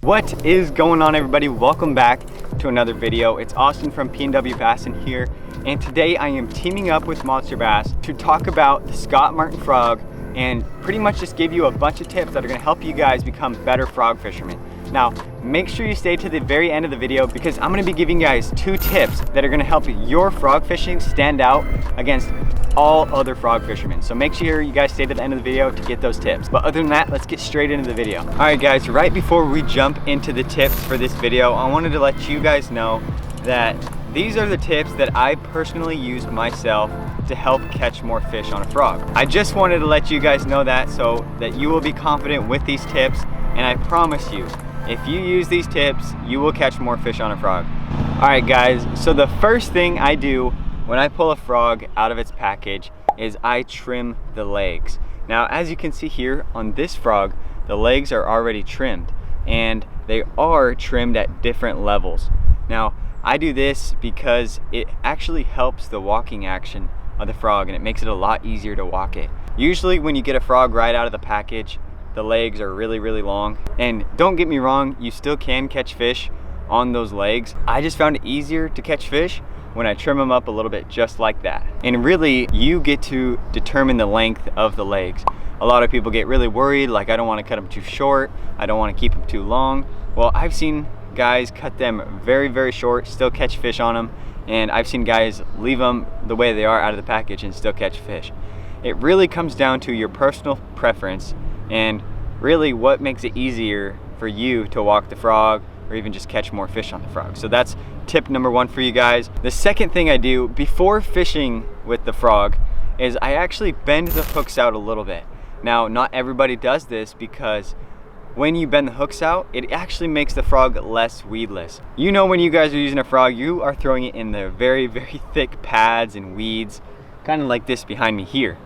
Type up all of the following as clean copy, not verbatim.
What is going on, everybody? Welcome back to another video. It's Austin from P&W Bassin here, and today I am teaming up with Monster Bass to talk about the Scott Martin frog and pretty much just give you a bunch of tips that are going to help you guys become better frog fishermen. Now, make sure you stay to the very end of the video because I'm going to be giving you guys 2 tips that are going to help your frog fishing stand out against all other frog fishermen. So make sure you guys stay to the end of the video to get those tips. But other than that, let's get straight into the video. All right, guys, right before we jump into the tips for this video, I wanted to let you guys know that these are the tips that I personally use myself to help catch more fish on a frog. I just wanted to let you guys know that so that you will be confident with these tips, and I promise you, if you use these tips, you will catch more fish on a frog. All right, guys, so the first thing I do when I pull a frog out of its package is I trim the legs. Now, as you can see here on this frog, the legs are already trimmed, and they are trimmed at different levels. Now, I do this because it actually helps the walking action of the frog, and it makes it a lot easier to walk it. Usually when you get a frog right out of the package, the legs are really long, and don't get me wrong, you still can catch fish on those legs. I just found it easier to catch fish when I trim them up a little bit just like that. And really, you get to determine the length of the legs. A lot of people get really worried, like, I don't want to cut them too short, I don't want to keep them too long. Well, I've seen guys cut them very short, still catch fish on them, and I've seen guys leave them the way they are out of the package and still catch fish. It really comes down to your personal preference and really what makes it easier for you to walk the frog or even just catch more fish on the frog. So that's tip number 1 for you guys. The second thing I do before fishing with the frog is I actually bend the hooks out a little bit. Now, not everybody does this because when you bend the hooks out, it actually makes the frog less weedless. You know, when you guys are using a frog, you are throwing it in the very thick pads and weeds, kind of like this behind me here.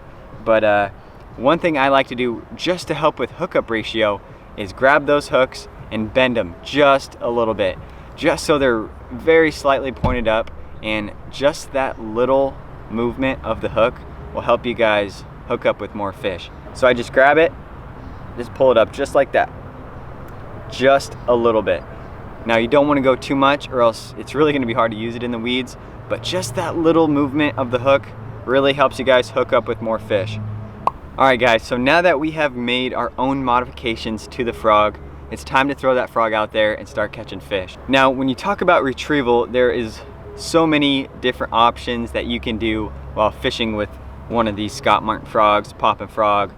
But one thing I like to do just to help with hookup ratio is grab those hooks and bend them just a little bit, just so they're very slightly pointed up, and just that little movement of the hook will help you guys hook up with more fish. So I just grab it, just pull it up just like that, just a little bit. Now, you don't want to go too much or else it's really going to be hard to use it in the weeds, but just that little movement of the hook really helps you guys hook up with more fish. All right, guys, so now that we have made our own modifications to the frog, it's time to throw that frog out there and start catching fish. Now, when you talk about retrieval, there is so many different options that you can do while fishing with one of these Scott Martin frogs, poppin' frog,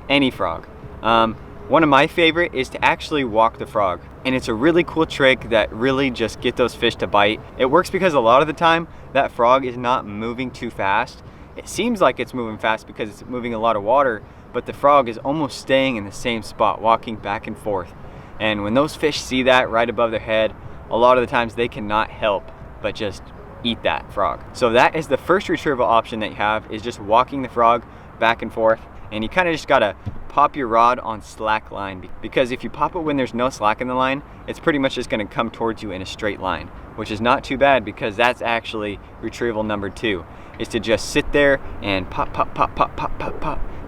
any frog. One of my favorite is to actually walk the frog, and it's a really cool trick that really just get those fish to bite. It works because a lot of the time that frog is not moving too fast. It seems like it's moving fast because it's moving a lot of water, but the frog is almost staying in the same spot, walking back and forth. And when those fish see that right above their head, a lot of the times they cannot help but just eat that frog. So that is the first retrieval option that you have, is just walking the frog back and forth. And you kind of just gotta pop your rod on slack line, because if you pop it when there's no slack in the line, it's pretty much just gonna come towards you in a straight line, which is not too bad because that's actually retrieval number 2, is to just sit there and pop.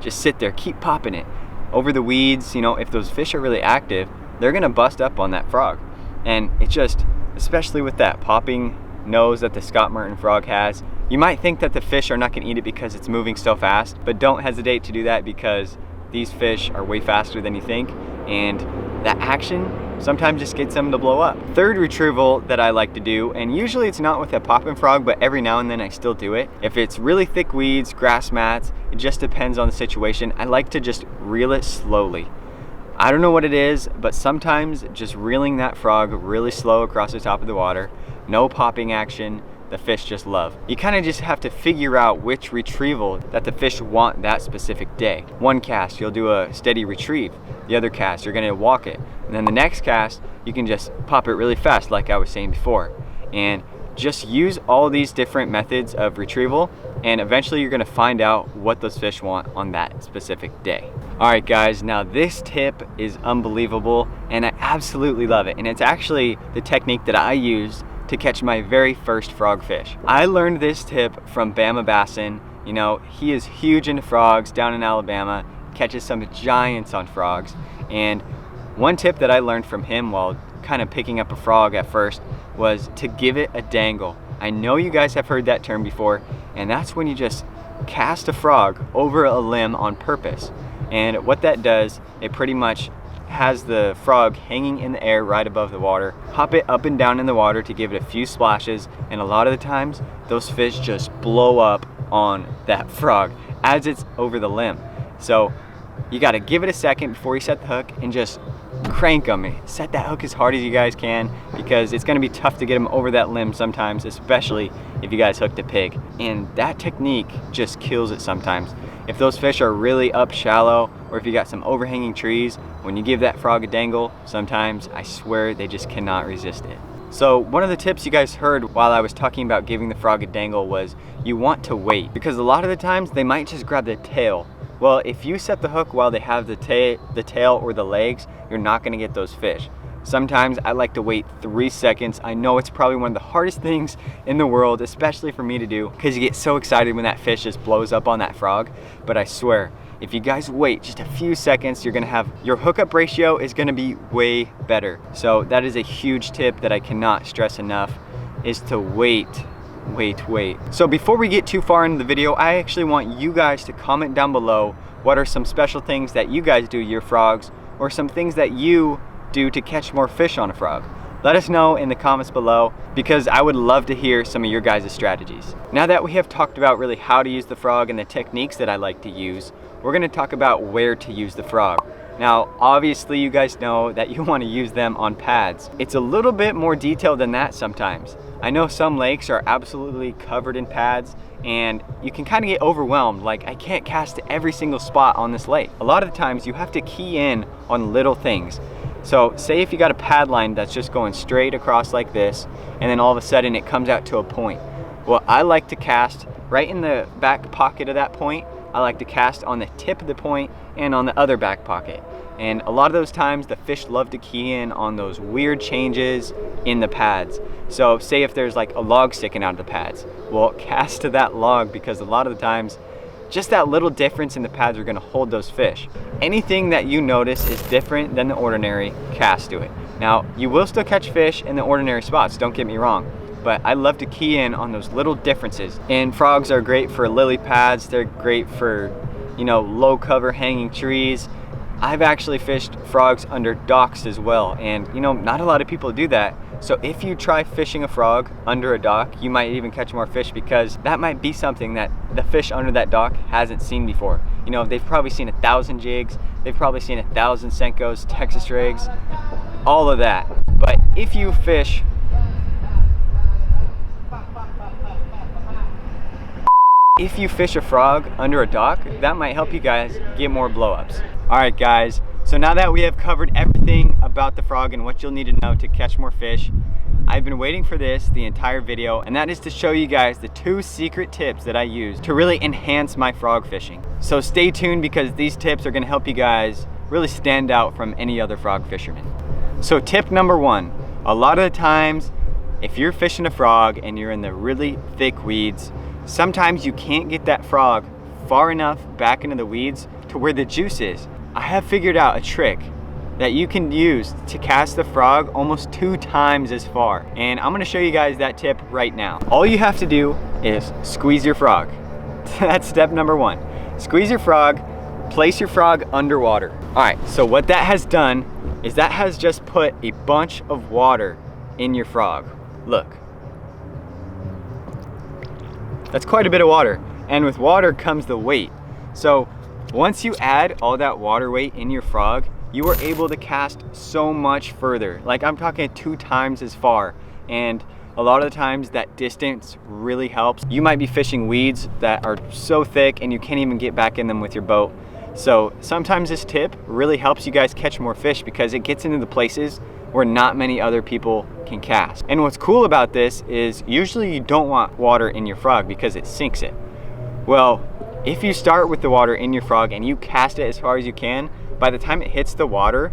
Just sit there, keep popping it over the weeds. You know, if those fish are really active, they're gonna bust up on that frog. And it just, especially with that popping nose that the Scott Martin frog has, you might think that the fish are not gonna eat it because it's moving so fast, but don't hesitate to do that because these fish are way faster than you think, and that action sometimes just gets them to blow up. Third retrieval that I like to do, and usually it's not with a poppin' frog, but every now and then I still do it. If it's really thick weeds, grass mats, it just depends on the situation. I like to just reel it slowly. I don't know what it is, but sometimes just reeling that frog really slow across the top of the water, no popping action, the fish just love. You kind of just have to figure out which retrieval that the fish want that specific day. One cast, you'll do a steady retrieve. The other cast, you're gonna walk it. And then the next cast, you can just pop it really fast like I was saying before. And just use all these different methods of retrieval, and eventually you're gonna find out what those fish want on that specific day. All right, guys, now this tip is unbelievable and I absolutely love it. And it's actually the technique that I used to catch my very first frog fish. I learned this tip from Bama Bassin. You know, he is huge into frogs down in Alabama, catches some giants on frogs. And One tip that I learned from him while kind of picking up a frog at first was to give it a dangle. I know you guys have heard that term before, and that's when you just cast a frog over a limb on purpose. And what that does, it pretty much has the frog hanging in the air right above the water. Hop it up and down in the water to give it a few splashes, and a lot of the times those fish just blow up on that frog as it's over the limb. So you got to give it a second before you set the hook and just crank them. Set that hook as hard as you guys can, because it's going to be tough to get them over that limb sometimes, especially if you guys hooked a pig. And that technique just kills it sometimes. If those fish are really up shallow, or if you got some overhanging trees, when you give that frog a dangle, sometimes I swear they just cannot resist it. So one of the tips you guys heard while I was talking about giving the frog a dangle was you want to wait, because a lot of the times they might just grab the tail. Well, if you set the hook while they have the tail or the legs, you're not going to get those fish. Sometimes I like to wait 3 seconds. I know it's probably one of the hardest things in the world, especially for me to do, because you get so excited when that fish just blows up on that frog. But I swear, if you guys wait just a few seconds, you're gonna have, your hookup ratio is gonna be way better. So that is a huge tip that I cannot stress enough, is to wait. So before we get too far into the video, I actually want you guys to comment down below what are some special things that you guys do to your frogs, or some things that you do to catch more fish on a frog. Let us know in the comments below, because I would love to hear some of your guys' strategies. Now that we have talked about really how to use the frog and the techniques that I like to use, we're going to talk about where to use the frog. Now, obviously you guys know that you want to use them on pads. It's a little bit more detailed than that sometimes. I know some lakes are absolutely covered in pads, and you can kind of get overwhelmed, like I can't cast to every single spot on this lake. A lot of the times you have to key in on little things. So say if you got a pad line that's just going straight across like this, and then all of a sudden it comes out to a point. Well, I like to cast right in the back pocket of that point. I like to cast on the tip of the point and on the other back pocket. And a lot of those times the fish love to key in on those weird changes in the pads. So say if there's like a log sticking out of the pads, well, cast to that log, because a lot of the times just that little difference in the pads are going to hold those fish. Anything that you notice is different than the ordinary, cast to it. Now, you will still catch fish in the ordinary spots, don't get me wrong, but I love to key in on those little differences. And frogs are great for lily pads, they're great for, you know, low cover hanging trees. I've actually fished frogs under docks as well, and you know, not a lot of people do that. So if you try fishing a frog under a dock, you might even catch more fish, because that might be something that the fish under that dock hasn't seen before. You know, they've probably seen 1,000 jigs, they've probably seen 1,000 Senkos, Texas rigs, all of that. But if you fish a frog under a dock, that might help you guys get more blow-ups. All right guys, so now that we have covered everything about the frog and what you'll need to know to catch more fish, I've been waiting for this the entire video, and that is to show you guys the 2 secret tips that I use to really enhance my frog fishing. So stay tuned, because these tips are gonna help you guys really stand out from any other frog fisherman. So tip number 1, a lot of the times if you're fishing a frog and you're in the really thick weeds, sometimes you can't get that frog far enough back into the weeds to where the juice is. I have figured out a trick that you can use to cast the frog almost 2 times as far. And I'm gonna show you guys that tip right now. All you have to do is squeeze your frog. That's step number 1. Squeeze your frog, place your frog underwater. All right, so what that has done is that has just put a bunch of water in your frog. Look. That's quite a bit of water. And with water comes the weight. So once you add all that water weight in your frog, you are able to cast so much further. Like I'm talking 2 times as far. And a lot of the times that distance really helps. You might be fishing weeds that are so thick and you can't even get back in them with your boat. So sometimes this tip really helps you guys catch more fish, because it gets into the places where not many other people can cast. And what's cool about this is usually you don't want water in your frog because it sinks it. Well, if you start with the water in your frog and you cast it as far as you can, by the time it hits the water,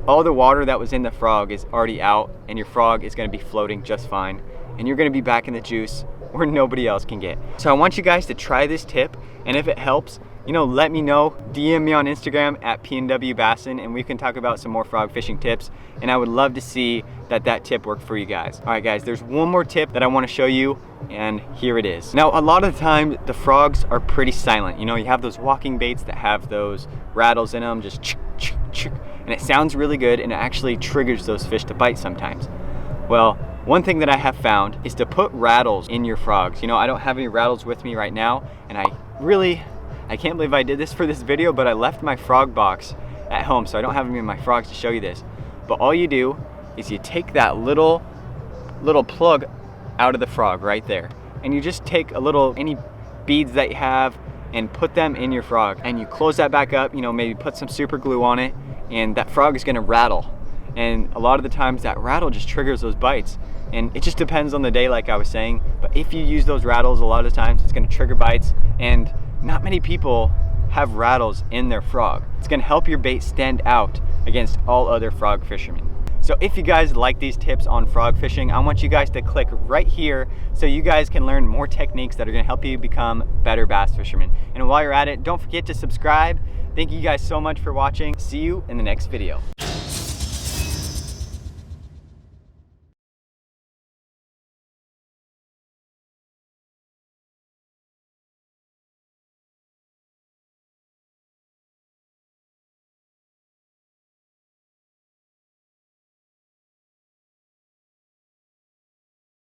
all the water that was in the frog is already out, and your frog is going to be floating just fine, and you're going to be back in the juice where nobody else can get. So I want you guys to try this tip, and if it helps, you know, let me know. DM me on Instagram at PNWBassin and we can talk about some more frog fishing tips. And I would love to see that tip worked for you guys. All right guys, there's one more tip that I want to show you, and here it is. Now, a lot of the time the frogs are pretty silent. You know, you have those walking baits that have those rattles in them, just chick, chick, chick, and it sounds really good and it actually triggers those fish to bite sometimes. Well, one thing that I have found is to put rattles in your frogs. You know, I don't have any rattles with me right now, and I can't believe I did this for this video, but I left my frog box at home, so I don't have any of my frogs to show you this. But all you do is you take that little plug out of the frog right there, and you just take any beads that you have and put them in your frog, and you close that back up, you know, maybe put some super glue on it, and that frog is gonna rattle. And a lot of the times that rattle just triggers those bites. And it just depends on the day, like I was saying. But if you use those rattles, a lot of the times it's gonna trigger bites. And not many people have rattles in their frog. It's gonna help your bait stand out against all other frog fishermen. So if you guys like these tips on frog fishing, I want you guys to click right here so you guys can learn more techniques that are gonna help you become better bass fishermen. And while you're at it, don't forget to subscribe. Thank you guys so much for watching. See you in the next video.